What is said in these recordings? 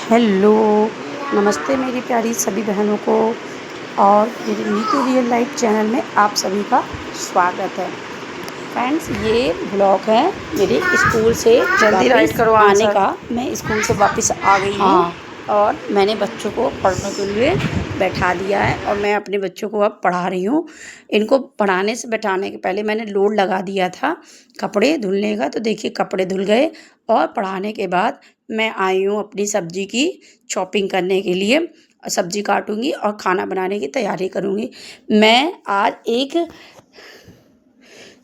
Hello, नमस्ते मेरी प्यारी सभी बहनों को और मेरे नीतू रियल लाइफ चैनल में आप सभी का स्वागत है। फ्रेंड्स, ये ब्लॉग है मेरे स्कूल से जल्दी राइट वापस करो आने आंसर। का। मैं स्कूल से वापस आ गई हूँ हाँ, और मैंने बच्चों को पढ़ने के लिए बैठा दिया है और मैं अपने बच्चों को अब पढ़ा रही हूँ। इनको पढ़ाने से बैठाने के पहले मैंने लोड लगा दिया था कपड़े धुलने का, तो देखिए कपड़े धुल गए और पढ़ाने के बाद मैं आई हूँ अपनी सब्जी की चॉपिंग करने के लिए। सब्जी काटूंगी और खाना बनाने की तैयारी करूँगी। मैं आज एक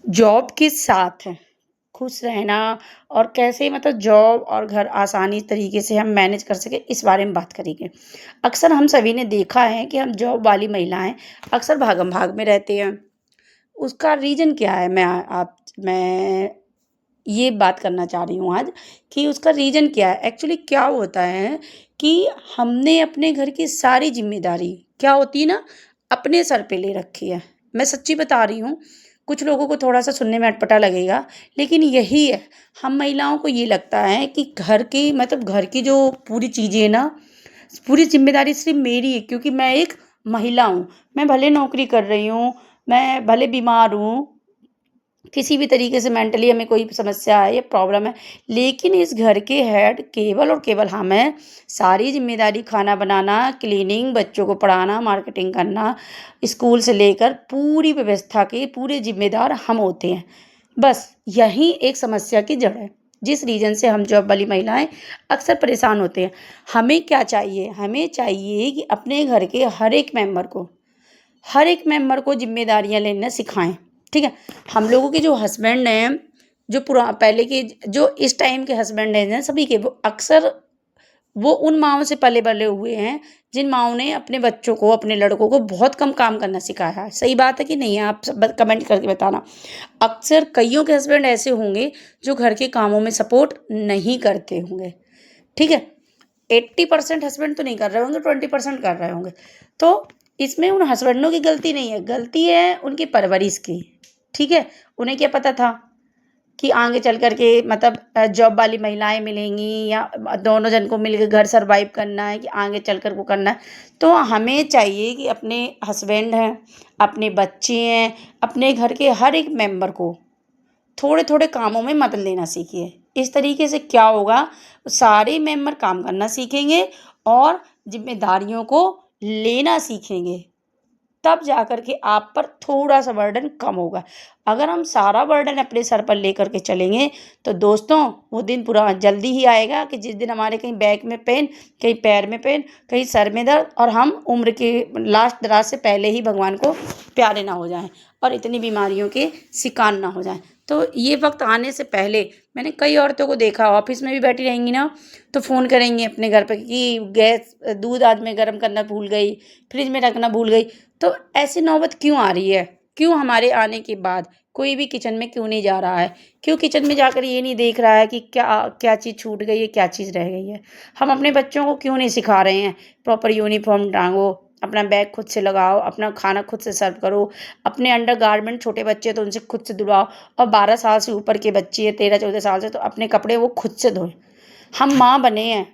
जॉब के साथ खुश रहना और कैसे मतलब जॉब और घर आसानी तरीके से हम मैनेज कर सकें, इस बारे में बात करेंगे। अक्सर हम सभी ने देखा है कि हम जॉब वाली महिलाएं अक्सर भागम भाग में रहते हैं। उसका रीज़न क्या है, मैं ये बात करना चाह रही हूँ आज कि उसका रीज़न क्या है। एक्चुअली क्या होता है कि हमने अपने घर की सारी जिम्मेदारी क्या होती है ना, अपने सर पे ले रखी है। मैं सच्ची बता रही हूँ, कुछ लोगों को थोड़ा सा सुनने में अटपटा लगेगा, लेकिन यही है। हम महिलाओं को ये लगता है कि घर की मतलब घर की जो पूरी चीज़ें है ना, पूरी जिम्मेदारी सिर्फ मेरी है, क्योंकि मैं एक महिला हूँ। मैं भले नौकरी कर रही हूँ, मैं भले बीमार हूँ, किसी भी तरीके से मेंटली हमें कोई समस्या है या प्रॉब्लम है, लेकिन इस घर के हेड केवल और केवल हम हैं। सारी जिम्मेदारी खाना बनाना, क्लीनिंग, बच्चों को पढ़ाना, मार्केटिंग करना, स्कूल से लेकर पूरी व्यवस्था के पूरे जिम्मेदार हम होते हैं। बस यही एक समस्या की जड़ है, जिस रीज़न से हम जॉब वाली महिलाएं अक्सर परेशान होते हैं। हमें क्या चाहिए, हमें चाहिए कि अपने घर के हर एक मेंबर को जिम्मेदारियां लेना सिखाएं। ठीक है। हम लोगों के जो हस्बैंड हैं, जो पहले के जो इस टाइम के हस्बैंड हैं सभी के, वो अक्सर वो उन माँओं से पले बले हुए हैं जिन माँओं ने अपने बच्चों को, अपने लड़कों को बहुत कम काम करना सिखाया है। सही बात है कि नहीं है? आप सब कमेंट करके बताना। अक्सर कईयों के हस्बैंड ऐसे होंगे जो घर के कामों में सपोर्ट नहीं करते होंगे। ठीक है। 80% हस्बैंड तो नहीं कर रहे होंगे, 20% कर रहे होंगे। तो इसमें उन हस्बैंडों की गलती नहीं है, गलती है उनकी परवरिश की। ठीक है। उन्हें क्या पता था कि आगे चल कर के मतलब जॉब वाली महिलाएं मिलेंगी या दोनों जन को मिलकर घर सरवाइव करना है, कि आगे चल कर वो करना है। तो हमें चाहिए कि अपने हस्बैंड हैं, अपने बच्चे हैं, अपने घर के हर एक मेंबर को थोड़े थोड़े कामों में मदद लेना सीखिए। इस तरीके से क्या होगा, सारे मेंबर काम करना सीखेंगे और जिम्मेदारियों को लेना सीखेंगे। तब जा कर के आप पर थोड़ा सा बर्डन कम होगा। अगर हम सारा बर्डन अपने सर पर लेकर के चलेंगे तो दोस्तों वो दिन पूरा जल्दी ही आएगा कि जिस दिन हमारे कहीं बैक में पेन, कहीं पैर में पेन, कहीं सर में दर्द, और हम उम्र के लास्ट दराज से पहले ही भगवान को प्यारे ना हो जाएं और इतनी बीमारियों के शिकार ना हो जाएं। तो ये वक्त आने से पहले मैंने कई औरतों को देखा, ऑफिस में भी बैठी रहेंगी ना, तो फ़ोन करेंगी अपने घर पे कि गैस दूध आज मैं गर्म करना भूल गई, फ्रिज में रखना भूल गई। तो ऐसी नौबत क्यों आ रही है? क्यों हमारे आने के बाद कोई भी किचन में क्यों नहीं जा रहा है? क्यों किचन में जाकर ये नहीं देख रहा है कि क्या क्या चीज़ छूट गई है, क्या चीज़ रह गई है? हम अपने बच्चों को क्यों नहीं सिखा रहे हैं प्रॉपर यूनिफॉर्म टांगो, अपना बैग खुद से लगाओ, अपना खाना खुद से सर्व करो, अपने अंडरगारमेंट, छोटे बच्चे हैं तो उनसे खुद से धुलवाओ, और 12 साल से ऊपर के बच्चे हैं, 13-14 साल से, तो अपने कपड़े वो खुद से धोएं। हम माँ बने हैं।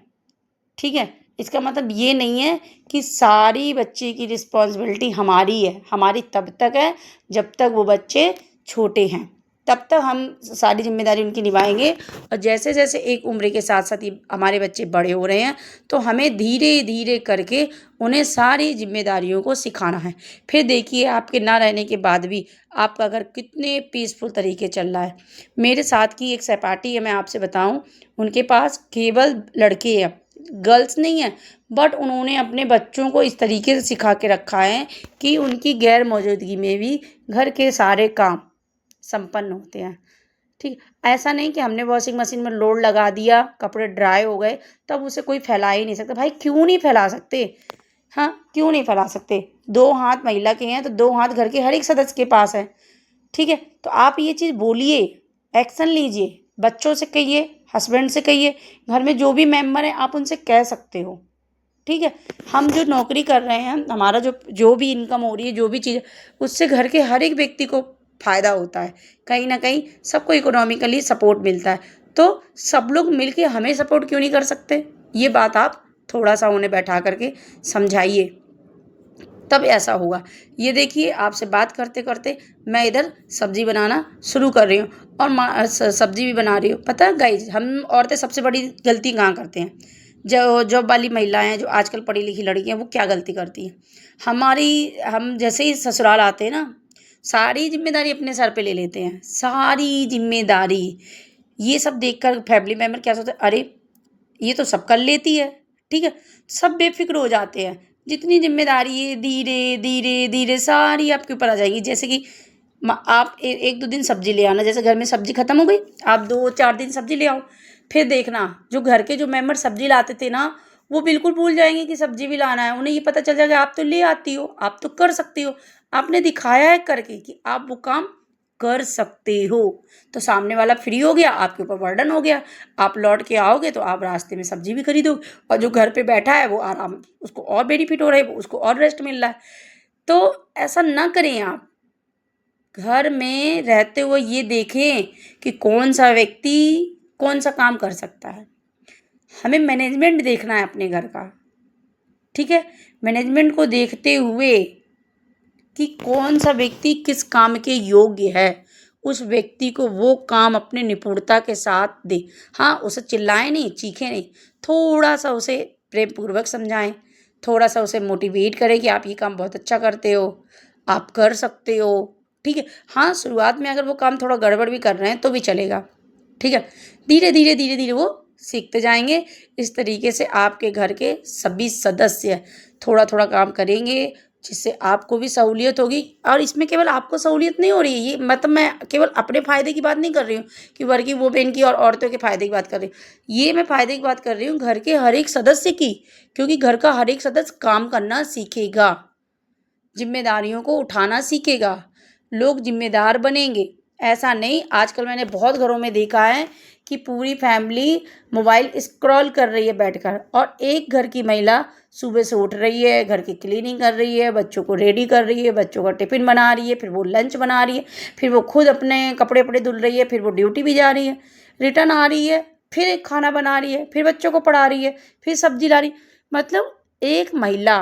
ठीक है। इसका मतलब ये नहीं है कि सारी बच्चे की रिस्पॉन्सिबिलिटी हमारी है। हमारी तब तक है जब तक वो बच्चे छोटे हैं, तब तक हम सारी जिम्मेदारी उनकी निभाएंगे। और जैसे जैसे एक उम्र के साथ साथ ही हमारे बच्चे बड़े हो रहे हैं, तो हमें धीरे धीरे करके उन्हें सारी जिम्मेदारियों को सिखाना है। फिर देखिए आपके ना रहने के बाद भी आपका घर कितने पीसफुल तरीके चल रहा है। मेरे साथ की एक सहपाठी है, मैं आपसे बताऊं, उनके पास केवल लड़के हैं, गर्ल्स नहीं है, बट उन्होंने अपने बच्चों को इस तरीके से सिखा के रखा है कि उनकी गैर मौजूदगी में भी घर के सारे काम संपन्न होते हैं। ठीक। ऐसा नहीं कि हमने वॉशिंग मशीन में लोड लगा दिया, कपड़े ड्राई हो गए, तब उसे कोई फैला ही नहीं सकता। भाई क्यों नहीं फैला सकते? हाँ, क्यों नहीं फैला सकते? 2 हाथ महिला के हैं तो 2 हाथ घर के हर एक सदस्य के पास है। ठीक है। तो आप ये चीज़ बोलिए, एक्शन लीजिए, बच्चों से कहिए, हस्बैंड से कहिए, घर में जो भी मेंबर हैं आप उनसे कह सकते हो। ठीक है। हम जो नौकरी कर रहे हैं, हमारा जो जो भी इनकम हो रही है, जो भी चीज़, उससे घर के हर एक व्यक्ति को फ़ायदा होता है। कहीं ना कहीं सबको इकोनॉमिकली सपोर्ट मिलता है। तो सब लोग मिलके हमें सपोर्ट क्यों नहीं कर सकते? ये बात आप थोड़ा-सा उन्हें बैठा कर के समझाइए, तब ऐसा होगा। ये देखिए आपसे बात करते-करते मैं इधर सब्ज़ी बनाना शुरू कर रही हूँ और सब्ज़ी भी बना रही हूँ। पता है गाइज़, हम औरतें सबसे बड़ी गलती कहाँ करते हैं? जो जॉब वाली महिलाएँ हैं, जो आजकल पढ़ी-लिखी लड़कियाँ हैं, वो क्या गलती करती हैं? हम जैसे ही ससुराल आते हैं ना, सारी ज़िम्मेदारी अपने सर पे ले लेते हैं, सारी ज़िम्मेदारी। ये सब देखकर फैमिली मेंबर क्या सोचते हैं, अरे! ये तो सब कर लेती है, ठीक है? सब बेफ़िक्र हो जाते हैं। जितनी ज़िम्मेदारी है धीरे, धीरे, धीरे सारी आपके ऊपर आ जाएगी। जैसे कि आप 1-2 दिन सब्ज़ी ले आना, जैसे घर में सब्ज़ी खत्म हो गई, आप 2-4 दिन सब्ज़ी ले आओ। फिर देखना जो घर के जो मेंबर सब्ज़ी लाते थे ना, वो बिल्कुल भूल जाएँगे कि सब्ज़ी भी लाना है। उन्हें ये पता चल जाएगा आप तो ले आती हो, आप तो कर सकती हो। आपने दिखाया है करके कि आप वो काम कर सकते हो। तो सामने वाला फ्री हो गया, आपके ऊपर बर्डन हो गया। आप लौट के आओगे तो आप रास्ते में सब्ज़ी भी खरीदोगे और जो घर पे बैठा है वो आराम, उसको और बेनिफिट हो रहा है, उसको और रेस्ट मिल रहा है। तो ऐसा ना करें आप। घर में रहते हुए ये देखें कि कौन-सा व्यक्ति कौन-सा काम कर सकता है। हमें मैनेजमेंट देखना है अपने घर का, ठीक है? मैनेजमेंट को देखते हुए कि कौन-सा व्यक्ति किस काम के योग्य है, उस व्यक्ति को वो काम अपनी निपुणता के साथ दें। हाँ, उसे चिल्लाएँ नहीं, चीखें नहीं, थोड़ा-सा उसे प्रेमपूर्वक समझाएँ, थोड़ा-सा उसे मोटिवेट करें कि आप ये काम बहुत अच्छा करते हो, आप कर सकते हो, ठीक है? हाँ, शुरुआत में अगर वो काम थोड़ा गड़बड़ भी कर रहे हैं तो भी चलेगा, ठीक है? धीरे-धीरे, धीरे-धीरे वो सीखते जाएँगे। इस तरीके से आपके घर के सभी सदस्य थोड़ा-थोड़ा काम करेंगे, जिससे आपको भी सहूलियत होगी और इसमें केवल आपको सहूलियत नहीं हो रही है, ये मतलब मैं केवल अपने फ़ायदे की बात नहीं कर रही हूँ कि वर्किंग वुमेन की और औरतों के फ़ायदे की बात कर रही हूँ। ये मैं फ़ायदे की बात कर रही हूँ घर के हर एक सदस्य की, क्योंकि घर का हर एक सदस्य काम करना सीखेगा, ज़िम्मेदारियों को उठाना सीखेगा, लोग ज़िम्मेदार बनेंगे। ऐसा नहीं, आजकल मैंने बहुत घरों में देखा है कि पूरी फैमिली मोबाइल स्क्रॉल कर रही है बैठकर और एक घर की महिला सुबह से उठ रही है, घर की क्लीनिंग कर रही है, बच्चों को रेडी कर रही है, बच्चों का टिफ़िन बना रही है, फिर वो लंच बना रही है, फिर वो खुद अपने कपड़े-वपड़े धुल रही है, फिर वो ड्यूटी भी जा रही है, रिटर्न आ रही है, फिर एक खाना बना रही है, फिर बच्चों को पढ़ा रही है, फिर सब्ज़ी ला रही है। मतलब एक महिला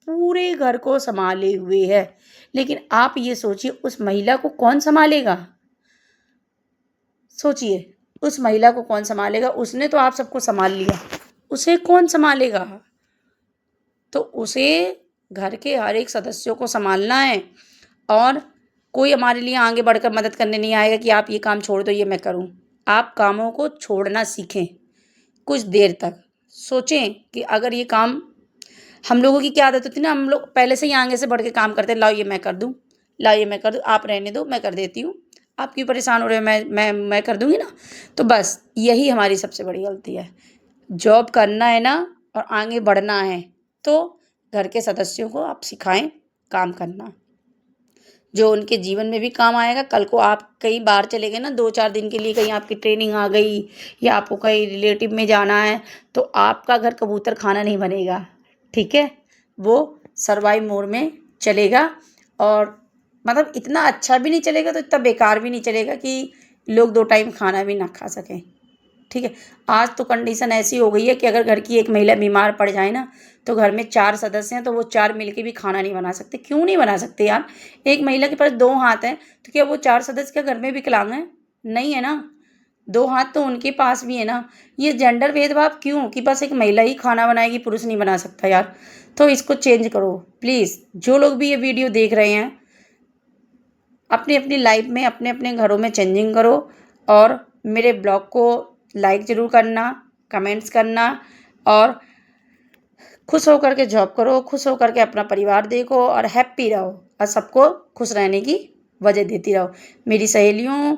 पूरे घर को सँभाले हुए है। लेकिन आप ये सोचिए उस महिला को कौन सँभालेगा? सोचिए, उस महिला को कौन सँभालेगा? उसने तो आप सबको सँभाल लिया, उसे कौन सँभालेगा? तो उसे घर के हर एक सदस्यों को सँभालना है और कोई हमारे लिए आगे बढ़कर मदद करने नहीं आएगा कि आप ये काम छोड़ दो, ये मैं करूँ। आप कामों को छोड़ना सीखें, कुछ देर तक। सोचें कि अगर ये काम हम लोगों की क्या आदत होती है ना, हम लोग पहले से ही आगे से बढ़ के काम करते हैं, लाओ ये मैं कर दूँ, लाओ ये मैं कर दूँ, आप रहने दो मैं कर देती हूँ, आप क्यों परेशान हो रहे हो, मैं कर दूँगी ना। तो बस यही हमारी सबसे बड़ी गलती है। जॉब करना है ना और आगे बढ़ना है तो घर के सदस्यों को आप सिखाएँ काम करना, जो उनके जीवन में भी काम आएगा। कल को आप कहीं बाहर चले गए ना 2-4 दिन के लिए, कहीं आपकी ट्रेनिंग आ गई या आपको कहीं रिलेटिव में जाना है, तो आपका घर कबूतर खाना नहीं बनेगा, ठीक है? वो सर्वाइव मोड में चलेगा और मतलब इतना अच्छा भी नहीं चलेगा, तो इतना बेकार भी नहीं चलेगा कि लोग 2 टाइम खाना भी ना खा सकें, ठीक है? आज तो कंडीशन ऐसी हो गई है कि अगर घर की एक महिला बीमार पड़ जाए ना, तो घर में 4 सदस्य हैं, तो वो 4 मिलके भी खाना नहीं बना सकते। क्यों नहीं बना सकते यार? एक महिला के पास 2 हाथ हैं, तो क्या वो 4 सदस्य क्या घर में विकलांग हैं? नहीं है ना। 2 हाथ तो उनके पास भी है ना। ये जेंडर भेदभाव क्यों कि बस एक महिला ही खाना बनाएगी, पुरुष नहीं बना सकता यार। तो इसको चेंज करो प्लीज़। जो लोग भी ये वीडियो देख रहे हैं, अपनी-अपनी लाइफ़ में अपने-अपने घरों में चेंजिंग करो और मेरे ब्लॉग को लाइक ज़रूर करना, कमेंट्स करना और खुश होकर के जॉब करो, खुश होकर के अपना परिवार देखो और हैप्पी रहो और सबको खुश रहने की वजह देती रहो। मेरी सहेलियों,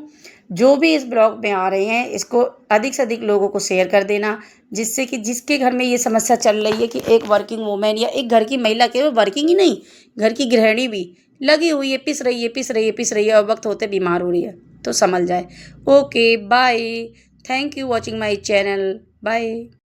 जो भी इस ब्लॉग में आ रहे हैं, इसको अधिक से अधिक लोगों को शेयर कर देना, जिससे कि जिसके घर में ये समस्या चल रही है कि एक वर्किंग वूमेन या एक घर की महिला, केवल वर्किंग ही नहीं, घर की गृहिणी भी लगी हुई है, पिस रही है, पिस रही है, पिस रही है और वक़्त होते बीमार हो रही है, तो सँभल जाए। Okay, bye. Thank you watching my channel. Bye.